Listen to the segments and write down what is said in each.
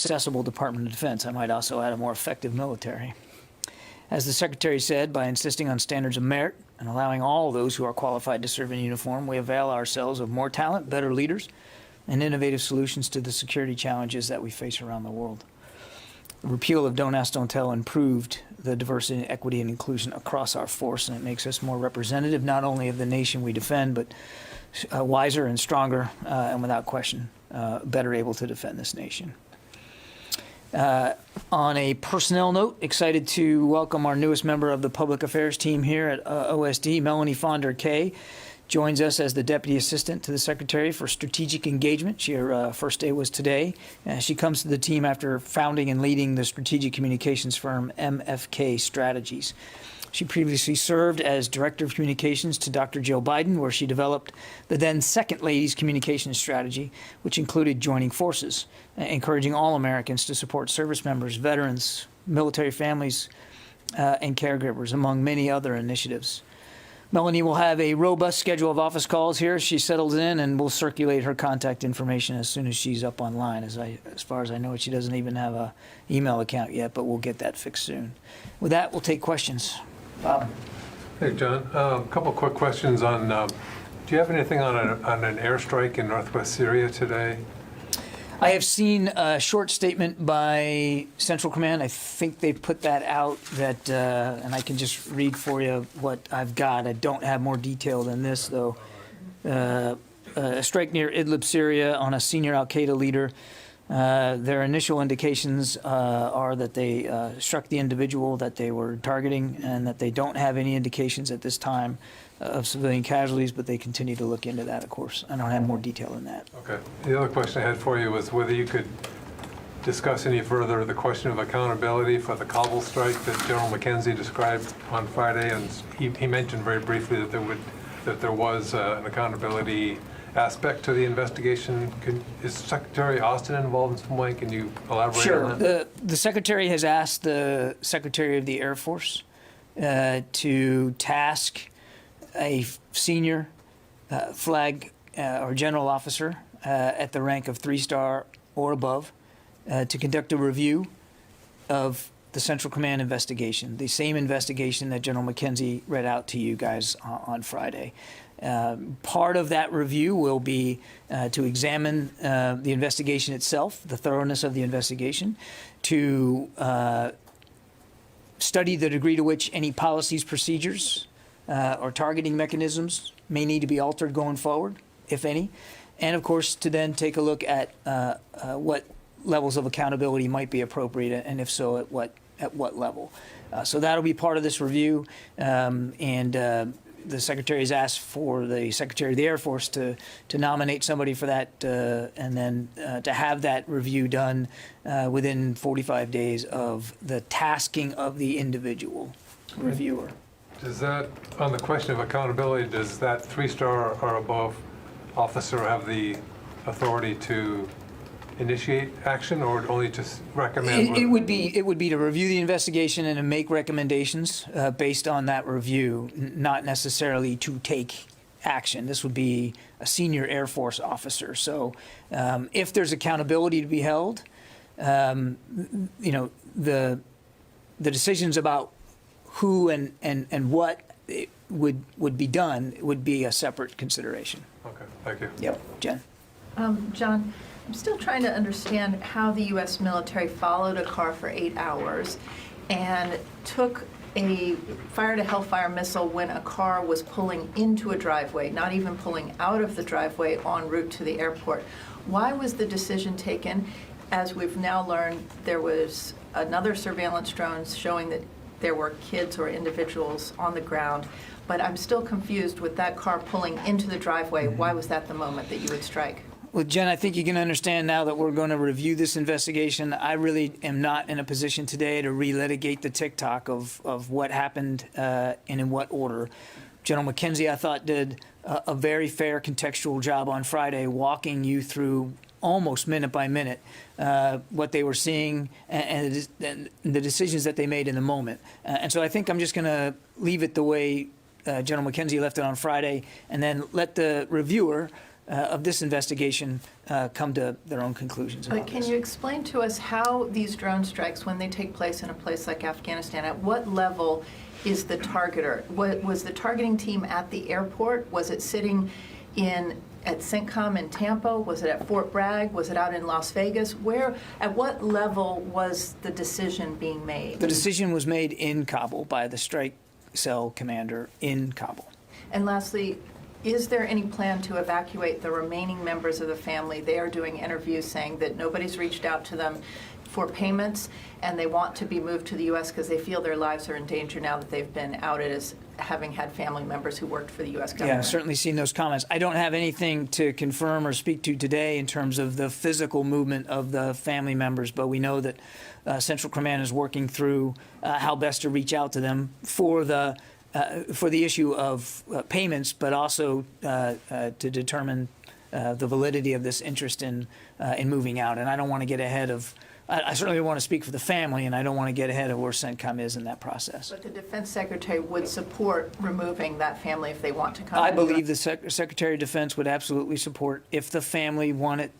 accessible Department of Defense. I might also add a more effective military. As the Secretary said, by insisting on standards of merit and allowing all those who are qualified to serve in uniform, we avail ourselves of more talent, better leaders, and innovative solutions to the security challenges that we face around the world. The repeal of Don't Ask, Don't Tell improved the diversity, equity, and inclusion across our force, and it makes us more representative not only of the nation we defend, but wiser and stronger, and without question, better able to defend this nation. On a personnel note, excited to welcome our newest member of the public affairs team here at OSD, Melanie Fonder-Kay, joins us as the Deputy Assistant to the Secretary for Strategic Engagement. Her first day was today. She comes to the team after founding and leading the strategic communications firm MFK Strategies. She previously served as Director of Communications to Dr. Jill Biden, where she developed the then Second Lady's communications strategy, which included joining forces, encouraging all Americans to support service members, veterans, military families, and caregivers, among many other initiatives. Melanie will have a robust schedule of office calls here as she settles in, and we'll circulate her contact information as soon as she's up online. As far as I know, she doesn't even have an email account yet, but we'll get that fixed soon. With that, we'll take questions. Bob. Hey, John. A couple quick questions on, do you have anything on an airstrike in northwest Syria today? I have seen a short statement by Central Command. I think they put that out, that, and I can just read for you what I've got. I don't have more detail than this, though. A strike near Idlib, Syria, on a senior al-Qaeda leader. Their initial indications are that they struck the individual that they were targeting, and that they don't have any indications at this time of civilian casualties, but they continue to look into that, of course. I don't have more detail than that. Okay. The other question I had for you was whether you could discuss any further the question of accountability for the Kabul strike that General McKenzie described on Friday, and he mentioned very briefly that there was an accountability aspect to the investigation. Is Secretary Austin involved in some way? Can you elaborate on that? Sure. The Secretary has asked the Secretary of the Air Force to task a senior flag or general officer at the rank of 3-star or above to conduct a review of the Central Command investigation, the same investigation that General McKenzie read out to you guys on Friday. Part of that review will be to examine the investigation itself, the thoroughness of the investigation, to study the degree to which any policies, procedures, or targeting mechanisms may need to be altered going forward, if any, and of course to then take a look at what levels of accountability might be appropriate, and if so, at what level. So that'll be part of this review, and the Secretary has asked for the Secretary of the Air Force to nominate somebody for that, and then to have that review done within 45 days of the tasking of the individual reviewer. Does that, on the question of accountability, does that 3-star or above officer have the authority to initiate action, or only to recommend? It would be to review the investigation and to make recommendations based on that review, not necessarily to take action. This would be a senior Air Force officer. So if there's accountability to be held, the decisions about who and what would be done would be a separate consideration. Okay, thank you. Yep, Jen. John, I'm still trying to understand how the U.S. military followed a car for 8 hours and took a fire-to-hellfire missile when a car was pulling into a driveway, not even pulling out of the driveway en route to the airport. Why was the decision taken? As we've now learned, there was another surveillance drone showing that there were kids or individuals on the ground, but I'm still confused with that car pulling into the driveway. Why was that the moment that you would strike? Well, Jen, I think you can understand now that we're going to review this investigation. I really am not in a position today to relitigate the TikTok of what happened and in what order. General McKenzie, I thought, did a very fair contextual job on Friday, walking you through almost minute by minute what they were seeing and the decisions that they made in the moment. And so I think I'm just going to leave it the way General McKenzie left it on Friday, and then let the reviewer of this investigation come to their own conclusions about But can this. you explain to us how these drone strikes, when they take place in a place like Afghanistan, at what level is the targeter? Was the targeting team at the airport? Was it sitting at CENTCOM in Tampa? Was it at Fort Bragg? Was it out in Las Vegas? At what level was the decision being made? The decision was made in Kabul by the strike cell commander in Kabul. And lastly, is there any plan to evacuate the remaining members of the family? They are doing interviews saying that nobody's reached out to them for payments, and they want to be moved to the U.S. because they feel their lives are in danger now that they've been outed as having had family members who worked for the U.S. government. Yeah, I've certainly seen those comments. I don't have anything to confirm or speak to today in terms of the physical movement of the family members, but we know that Central Command is working through how best to reach out to them for the issue of payments, but also to determine the validity of this interest in moving out. And I don't want to get ahead of. I certainly want to speak for the family, and I don't want to get ahead of where CENTCOM is in that process. But the Defense Secretary would support removing that family if they want to come. I to the believe US. the Secretary of Defense would absolutely support if the family wanted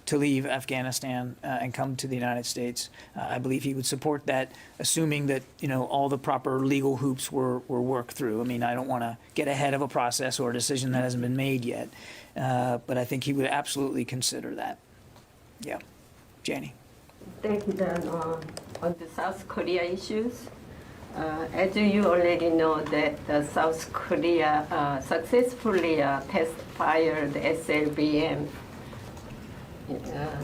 to leave Afghanistan and come to the United States. I believe he would support that, assuming that all the proper legal hoops were worked through. I mean, I don't want to get ahead of a process or a decision that hasn't been made yet, but I think he would absolutely consider that. Yeah, Janie. Thank you, Dan. On the South Korea issues, as you already know, that South Korea successfully test fired SLBM,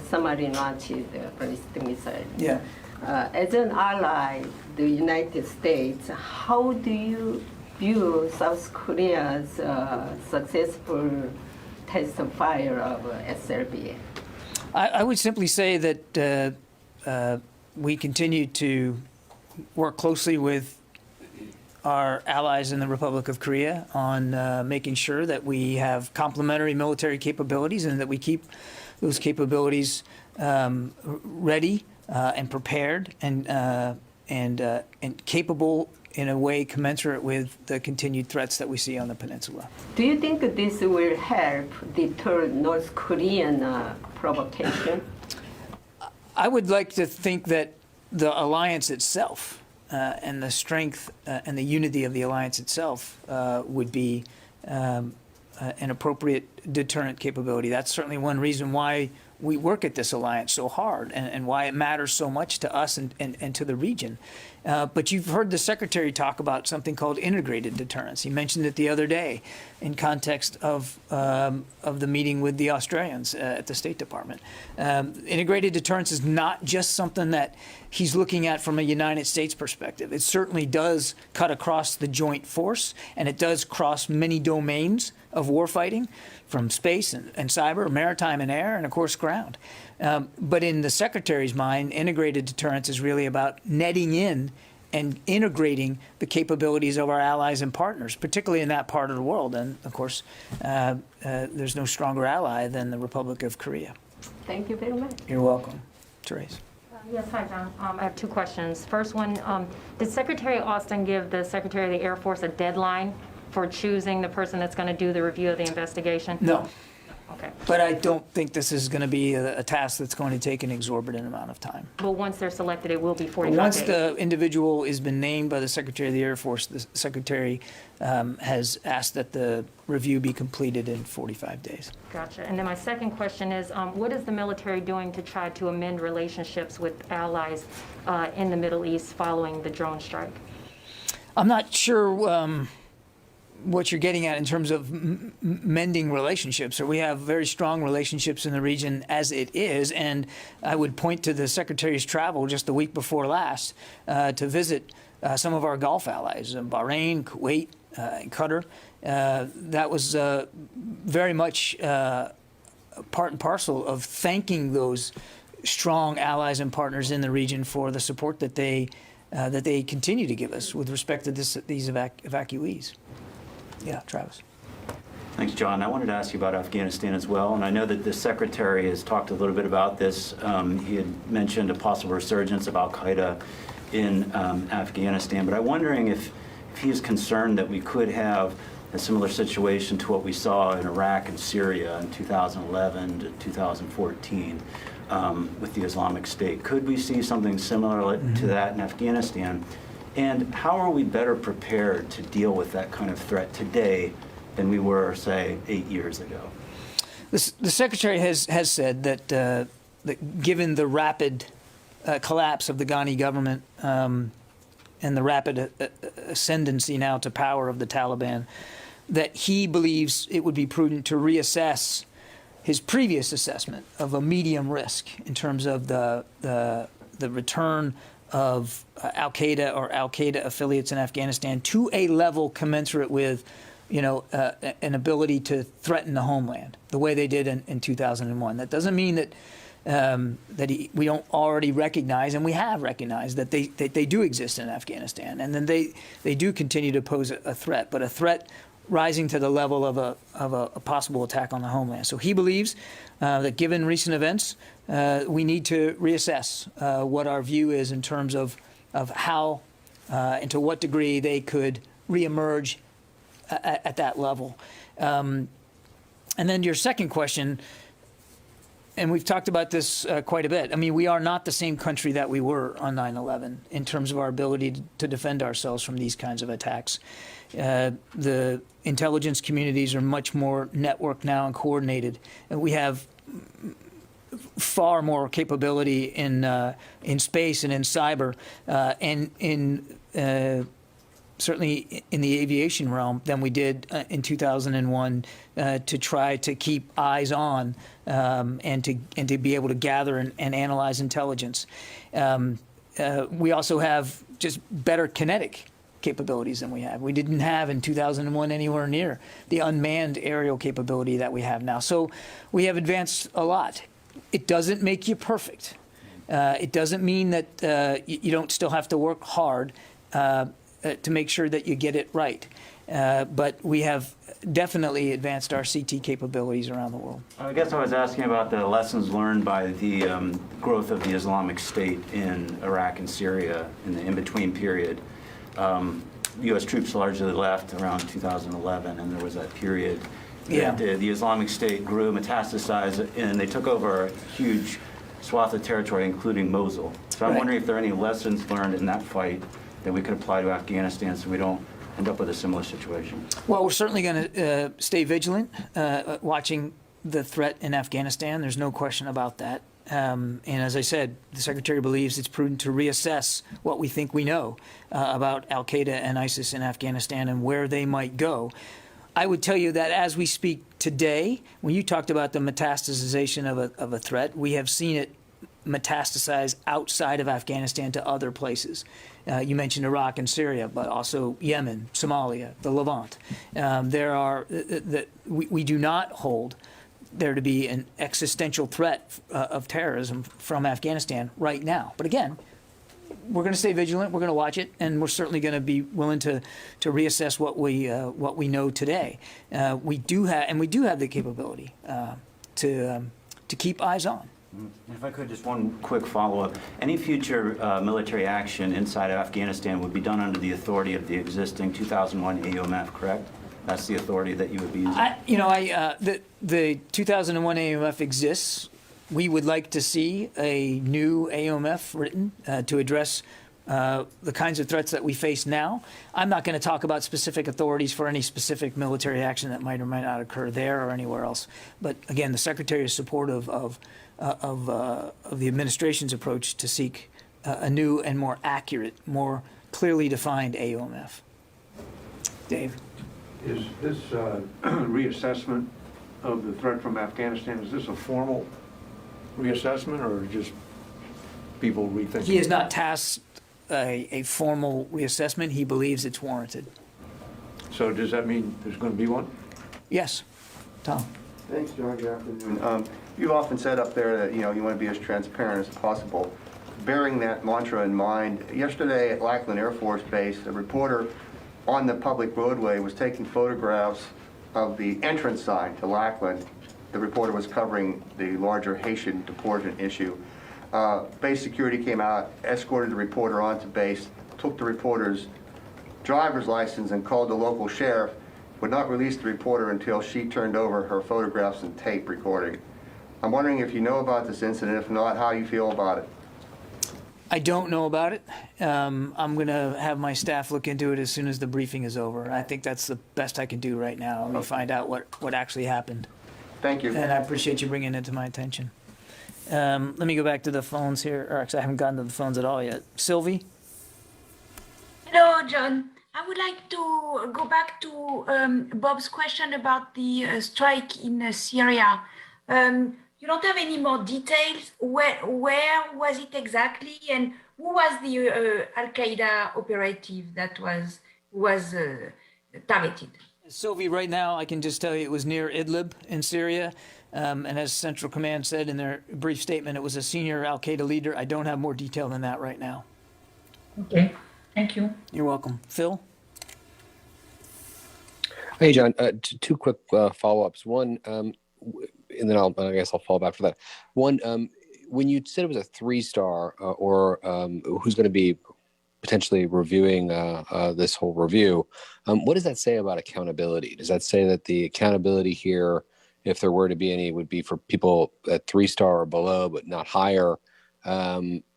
submarine-launched ballistic missile. Yeah. As an ally, the United States, how do you view South Korea's successful test fire of SLBM? I would simply say that we continue to work closely with our allies in the Republic of Korea on making sure that we have complementary military capabilities and that we keep those capabilities ready and prepared and capable in a way commensurate with the continued threats that we see on the peninsula. Do you think this will help deter North Korean provocation? I would like to think that the alliance itself and the strength and the unity of the alliance itself would be an appropriate deterrent capability. That's certainly one reason why we work at this alliance so hard and why it matters so much to us and to the region. But you've heard the Secretary talk about something called integrated deterrence. He mentioned it the other day in context of the meeting with the Australians at the State Department. Integrated deterrence is not just something that he's looking at from a United States perspective. It certainly does cut across the joint force, and it does cross many domains of warfighting, from space and cyber, maritime and air, and of course ground. But in the Secretary's mind, integrated deterrence is really about netting in and integrating the capabilities of our allies and partners, particularly in that part of the world. And of course, there's no stronger ally than the Republic of Korea. Thank you very much. You're welcome. Therese. Yes, hi, John. I have two questions. First one, did Secretary Austin give the Secretary of the Air Force a deadline for choosing the person that's going to do the review of the investigation? No. Okay. But I don't think this is going to be a task that's going to take an exorbitant amount of time. But once they're selected, it will be 45 Once days. the individual has been named by the Secretary of the Air Force, the Secretary has asked that the review be completed in 45 days. Gotcha. And then my second question is, what is the military doing to try to amend relationships with allies in the Middle East following the drone strike? I'm not sure what you're getting at in terms of mending relationships. So we have very strong relationships in the region as it is, and I would point to the Secretary's travel just the week before last to visit some of our Gulf allies, Bahrain, Kuwait, and Qatar. That was very much part and parcel of thanking those strong allies and partners in the region for the support that they continue to give us with respect to these evacuees. Yeah, Travis. Thanks, John. I wanted to ask you about Afghanistan as well, and I know that the Secretary has talked a little bit about this. He had mentioned a possible resurgence of al-Qaeda in Afghanistan, but I'm wondering if he is concerned that we could have a similar situation to what we saw in Iraq and Syria in 2011 to 2014 with the Islamic State. Could we see something similar to that in Afghanistan? And how are we better prepared to deal with that kind of threat today than we were, say, 8 years ago? The Secretary has said that given the rapid collapse of the Ghani government and the rapid ascendancy now to power of the Taliban, that he believes it would be prudent to reassess his previous assessment of a medium risk in terms of the return of al-Qaeda or al-Qaeda affiliates in Afghanistan to a level commensurate with, an ability to threaten the homeland the way they did in 2001. That doesn't mean that we don't already recognize, and we have recognized, that they do exist in Afghanistan, and then they do continue to pose a threat, but a threat rising to the level of a possible attack on the homeland. So he believes that given recent events, we need to reassess what our view is in terms of how and to what degree they could reemerge at that level. And then your second question, and we've talked about this quite a bit. I mean, we are not the same country that we were on 9/11 in terms of our ability to defend ourselves from these kinds of attacks. The intelligence communities are much more networked now and coordinated. And we have far more capability in space and in cyber and in certainly in the aviation realm than we did in 2001 to try to keep eyes on and to be able to gather and analyze intelligence. We also have just better kinetic capabilities than we have. We didn't have in 2001 anywhere near the unmanned aerial capability that we have now. So we have advanced a lot. It doesn't make you perfect. It doesn't mean that you don't still have to work hard to make sure that you get it right. But we have definitely advanced our CT capabilities around the world. I guess I was asking about the lessons learned by the growth of the Islamic State in Iraq and Syria in the in-between period. U.S. troops largely left around 2011, and there was that period that the Islamic State grew, metastasized, and they took over a huge swath of territory, including Mosul. So I'm wondering if there are any lessons learned in that fight that we could apply to Afghanistan so we don't end up with a similar situation. Well, we're certainly going to stay vigilant, watching the threat in Afghanistan. There's no question about that. And as I said, the Secretary believes it's prudent to reassess what we think we know about al-Qaeda and ISIS in Afghanistan and where they might go. I would tell you that as we speak today, when you talked about the metastasization of a threat, we have seen it metastasize outside of Afghanistan to other places. You mentioned Iraq and Syria, but also Yemen, Somalia, the Levant. We do not hold there to be an existential threat of terrorism from Afghanistan right now. But again, we're going to stay vigilant. We're going to watch it, and we're certainly going to be willing to reassess what we know today. We do have the capability to keep eyes on. If I could, just one quick follow-up. Any future military action inside of Afghanistan would be done under the authority of the existing 2001 AUMF, correct? That's the authority that you would be using? The 2001 AUMF exists. We would like to see a new AUMF written to address the kinds of threats that we face now. I'm not going to talk about specific authorities for any specific military action that might or might not occur there or anywhere else. But again, the Secretary is supportive of the administration's approach to seek a new and more accurate, more clearly defined AUMF. Dave? Is this reassessment of the threat from Afghanistan, is this a formal reassessment or just people rethinking? He has not tasked a formal reassessment. He believes it's warranted. So does that mean there's going to be one? Yes. Tom? Thanks, John. Good afternoon. You've often said up there that you want to be as transparent as possible. Bearing that mantra in mind, yesterday at Lackland Air Force Base, a reporter on the public roadway was taking photographs of the entrance sign to Lackland. The reporter was covering the larger Haitian deportation issue. Base security came out, escorted the reporter onto base, took the reporter's driver's license and called the local sheriff, would not release the reporter until she turned over her photographs and tape recording. I'm wondering if you know about this incident. If not, how you feel about it. I don't know about it. I'm going to have my staff look into it as soon as the briefing is over. I think that's the best I can do right now. Let me find out what actually happened. Thank you. And I appreciate you bringing it to my attention. Let me go back to the phones here, or actually I haven't gotten to the phones at all yet. Sylvie? Hello, John. I would like to go back to Bob's question about the strike in Syria. You don't have any more details. Where was it exactly, and who was the Al-Qaeda operative that was targeted? Sylvie, right now I can just tell you it was near Idlib in Syria. And as Central Command said in their brief statement, it was a senior Al-Qaeda leader. I don't have more detail than that right now. Okay, thank you. You're welcome. Phil? Hey, John. Two quick follow-ups. One, and then I guess I'll fall back for that. One, when you said it was a 3-star, or who's going to be potentially reviewing this whole review, what does that say about accountability? Does that say that the accountability here, if there were to be any, would be for people at 3-star or below, but not higher?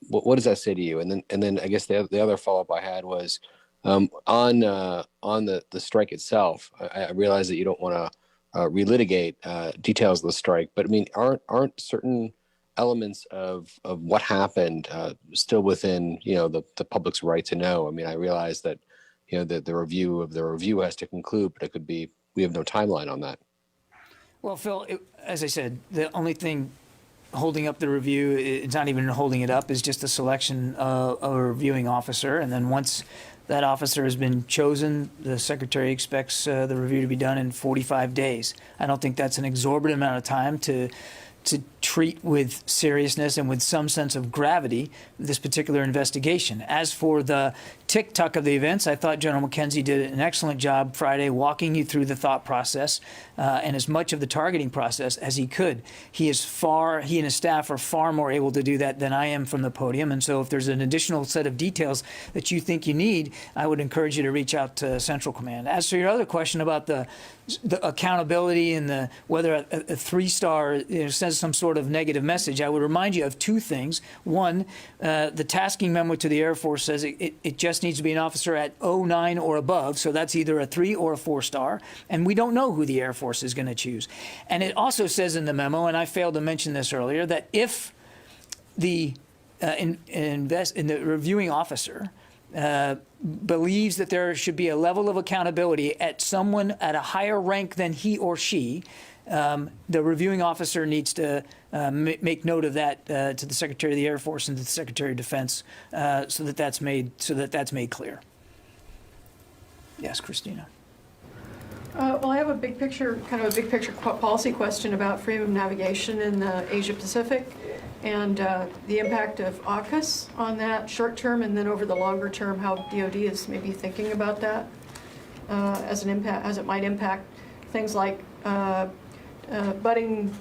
What does that say to you? And then I guess the other follow-up I had was on the strike itself. I realize that you don't want to relitigate details of the strike, but I mean, aren't certain elements of what happened still within the public's right to know? I mean, I realize that the review has to conclude, but it could be we have no timeline on that. Well, Phil, as I said, the only thing holding up the review, it's not even holding it up, is just the selection of a reviewing officer. And then once that officer has been chosen, the Secretary expects the review to be done in 45 days. I don't think that's an exorbitant amount of time to treat with seriousness and with some sense of gravity this particular investigation. As for the tick-tock of the events, I thought General McKenzie did an excellent job Friday walking you through the thought process and as much of the targeting process as he could. He and his staff are far more able to do that than I am from the podium, and so if there's an additional set of details that you think you need, I would encourage you to reach out to Central Command. As for your other question about the accountability and whether a 3-star sends some sort of negative message, I would remind you of two things. One, the tasking memo to the Air Force says it just needs to be an officer at 09 or above, so that's either a 3 or a 4-star, and we don't know who the Air Force is going to choose. And it also says in the memo, and I failed to mention this earlier, that if the the reviewing officer believes that there should be a level of accountability at someone at a higher rank than he or she, the reviewing officer needs to make note of that to the Secretary of the Air Force and to the Secretary of Defense, so that that's made clear. Yes, Christina. Well, I have a big picture policy question about freedom of navigation in the Asia Pacific and the impact of AUKUS on that short term, and then over the longer term, how DoD is maybe thinking about that as it might impact things like budding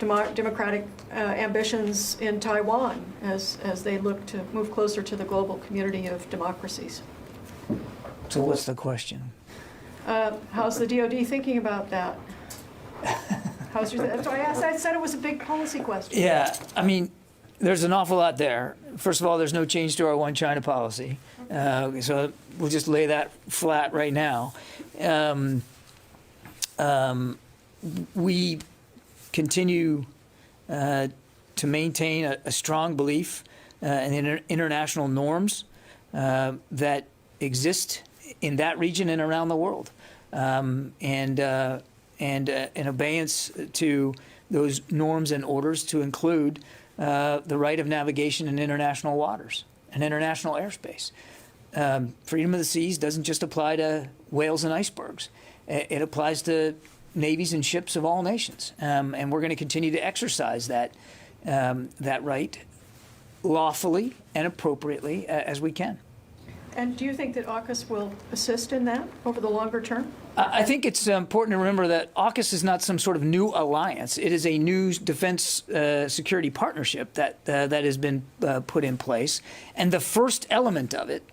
democratic ambitions in Taiwan as they look to move closer to the global community of democracies. So what's the question? How's the DoD thinking about that? That's why I asked. I said it was a big policy question. Yeah, I mean, there's an awful lot there. First of all, there's no change to our one China policy. So we'll just lay that flat right now. We continue to maintain a strong belief in international norms that exist in that region and around the world, and in abeyance to those norms and orders to include the right of navigation in international waters and international airspace. Freedom of the seas doesn't just apply to whales and icebergs. It applies to navies and ships of all nations, and we're going to continue to exercise that right lawfully and appropriately as we can. And do you think that AUKUS will assist in that over the longer term? I think it's important to remember that AUKUS is not some sort of new alliance. It is a new defense security partnership that has been put in place. And the first element of it,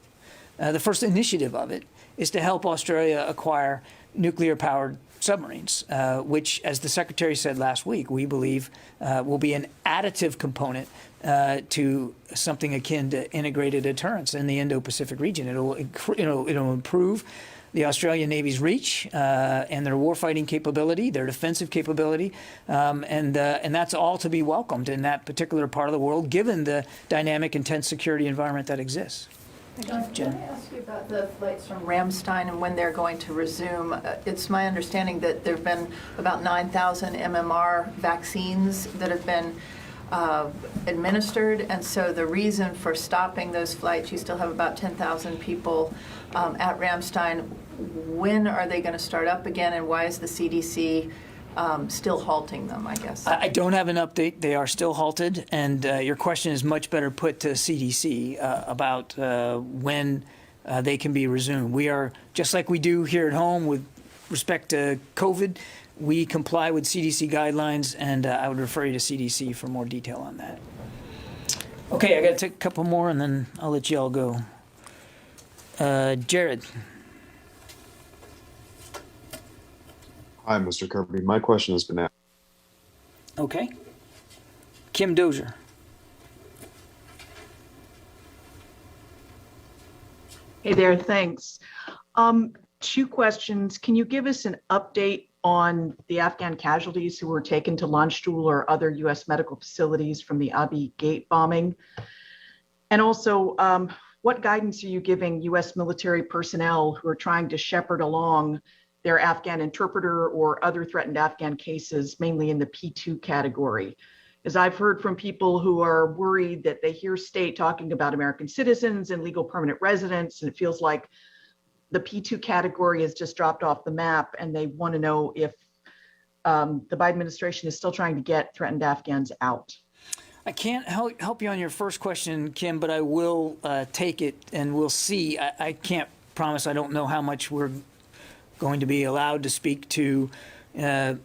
the first initiative of it, is to help Australia acquire nuclear-powered submarines, which, as the Secretary said last week, we believe will be an additive component to something akin to integrated deterrence in the Indo-Pacific region. It'll improve the Australian Navy's reach and their warfighting capability, their defensive capability, and that's all to be welcomed in that particular part of the world, given the dynamic, intense security environment that exists. Can I ask you about the flights from Ramstein and when they're going to resume? It's my understanding that there have been about 9,000 MMR vaccines that have been administered, and so the reason for stopping those flights, you still have about 10,000 people at Ramstein. When are they going to start up again, and why is the CDC still halting them, I guess? I don't have an update. They are still halted, and your question is much better put to CDC about when they can be resumed. We are, just like we do here at home with respect to COVID, we comply with CDC guidelines, and I would refer you to CDC for more detail on that. Okay, I got to take a couple more, and then I'll let you all go. Jared. Hi, Mr. Kirby. My question has been asked. Okay. Kim Dozier. Hey there, thanks. Two questions. Can you give us an update on the Afghan casualties who were taken to Landstuhl or other U.S. medical facilities from the Abbey Gate bombing? And also, what guidance are you giving U.S. military personnel who are trying to shepherd along their Afghan interpreter or other threatened Afghan cases, mainly in the P2 category? As I've heard from people who are worried that they hear state talking about American citizens and legal permanent residents, and it feels like the P2 category has just dropped off the map, and they want to know if the Biden administration is still trying to get threatened Afghans out. I can't help you on your first question, Kim, but I will take it, and we'll see. I can't promise. I don't know how much we're going to be allowed to speak to the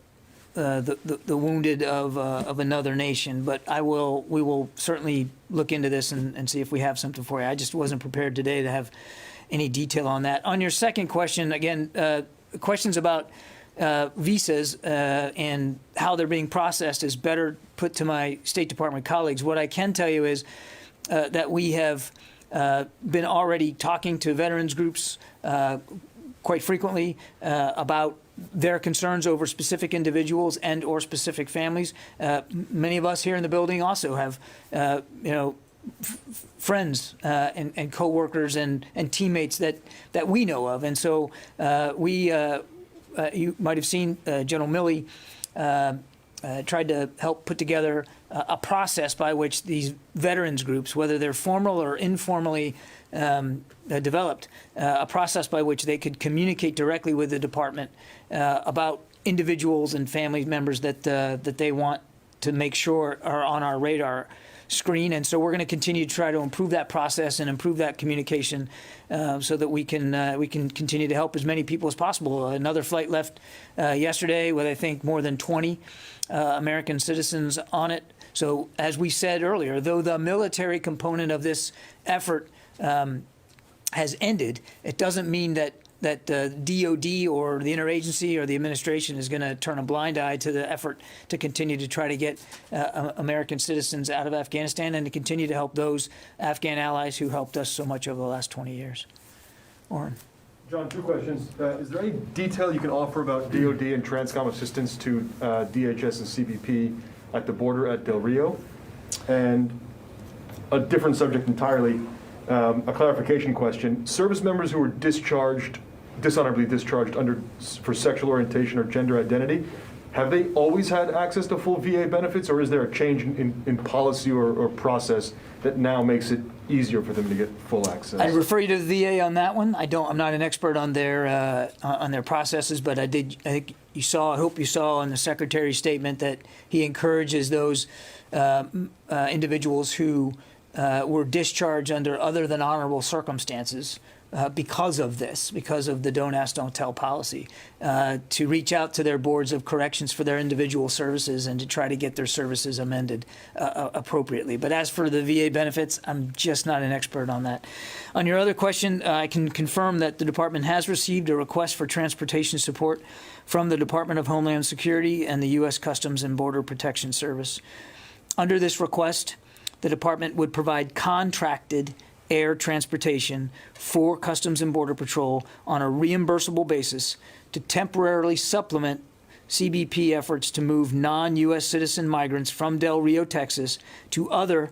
wounded of another nation, but we will certainly look into this and see if we have something for you. I just wasn't prepared today to have any detail on that. On your second question, again, questions about visas and how they're being processed is better put to my State Department colleagues. What I can tell you is that we have been already talking to veterans groups quite frequently about their concerns over specific individuals and or specific families. Many of us here in the building also have, friends and coworkers and teammates that we know of. And so you might have seen General Milley tried to help put together a process by which these veterans groups, whether they're formal or informally developed, a process by which they could communicate directly with the department about individuals and family members that they want to make sure are on our radar screen. And so we're going to continue to try to improve that process and improve that communication so that we can continue to help as many people as possible. Another flight left yesterday with, I think, more than 20 American citizens on it. So as we said earlier, though the military component of this effort has ended, it doesn't mean that the DOD or the interagency or the administration is going to turn a blind eye to the effort to continue to try to get American citizens out of Afghanistan and to continue to help those Afghan allies who helped us so much over the last 20 years. Oren. John, two questions. Is there any detail you can offer about DOD and Transcom assistance to DHS and CBP at the border at Del Rio? And a different subject entirely, a clarification question. Service members who were dishonorably discharged for sexual orientation or gender identity, have they always had access to full VA benefits, or is there a change in policy or process that now makes it easier for them to get full access? I'd refer you to the VA on that one. I'm not an expert on their processes, but I hope you saw in the Secretary's statement that he encourages those individuals who were discharged under other than honorable circumstances because of this, because of the don't ask, don't tell policy, to reach out to their boards of corrections for their individual services and to try to get their services amended appropriately. But as for the VA benefits, I'm just not an expert on that. On your other question, I can confirm that the department has received a request for transportation support from the Department of Homeland Security and the U.S. Customs and Border Protection Service. Under this request, the department would provide contracted air transportation for Customs and Border Patrol on a reimbursable basis to temporarily supplement CBP efforts to move non-U.S. citizen migrants from Del Rio, Texas, to other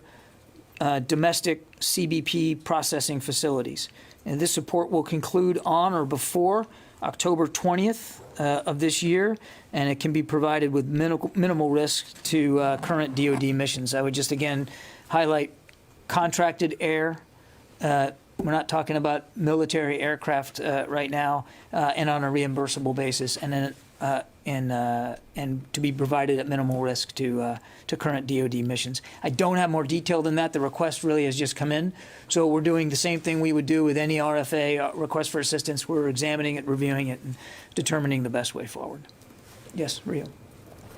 domestic CBP processing facilities. And this support will conclude on or before October 20th of this year, and it can be provided with minimal risk to current DoD missions. I would just again highlight contracted air. We're not talking about military aircraft right now, and on a reimbursable basis, and then and to be provided at minimal risk to current DoD missions. I don't have more detail than that. The request really has just come in, so we're doing the same thing we would do with any RFA request for assistance. We're examining it, reviewing it, and determining the best way forward. Yes, Rio.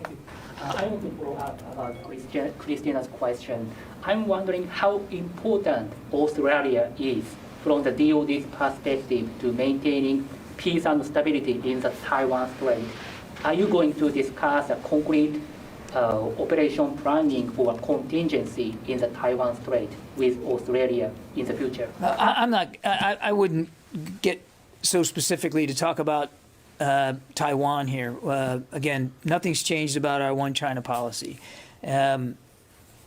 Thank you. I want to follow up about Christina's question. I'm wondering how important Australia is from the DoD's perspective to maintaining peace and stability in the Taiwan Strait. Are you going to discuss a concrete operation planning for a contingency in the Taiwan Strait with Australia in the future? I wouldn't get so specifically to talk about Taiwan here. Again, nothing's changed about our one China policy.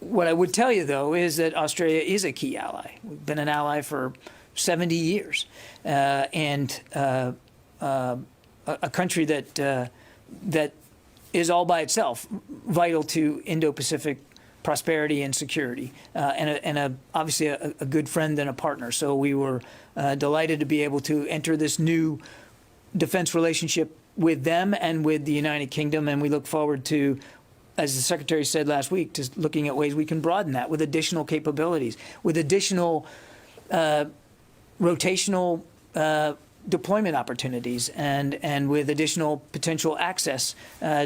What I would tell you, though, is that Australia is a key ally. We've been an ally for 70 years, and a country that is all by itself vital to Indo-Pacific prosperity and security, and obviously a good friend and a partner. So we were delighted to be able to enter this new defense relationship with them and with the United Kingdom, and we look forward to, as the Secretary said last week, to looking at ways we can broaden that with additional capabilities, with additional rotational deployment opportunities, and with additional potential access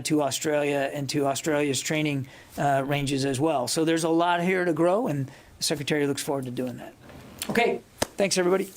to Australia and to Australia's training ranges as well. So there's a lot here to grow, and the Secretary looks forward to doing that. Okay, thanks everybody.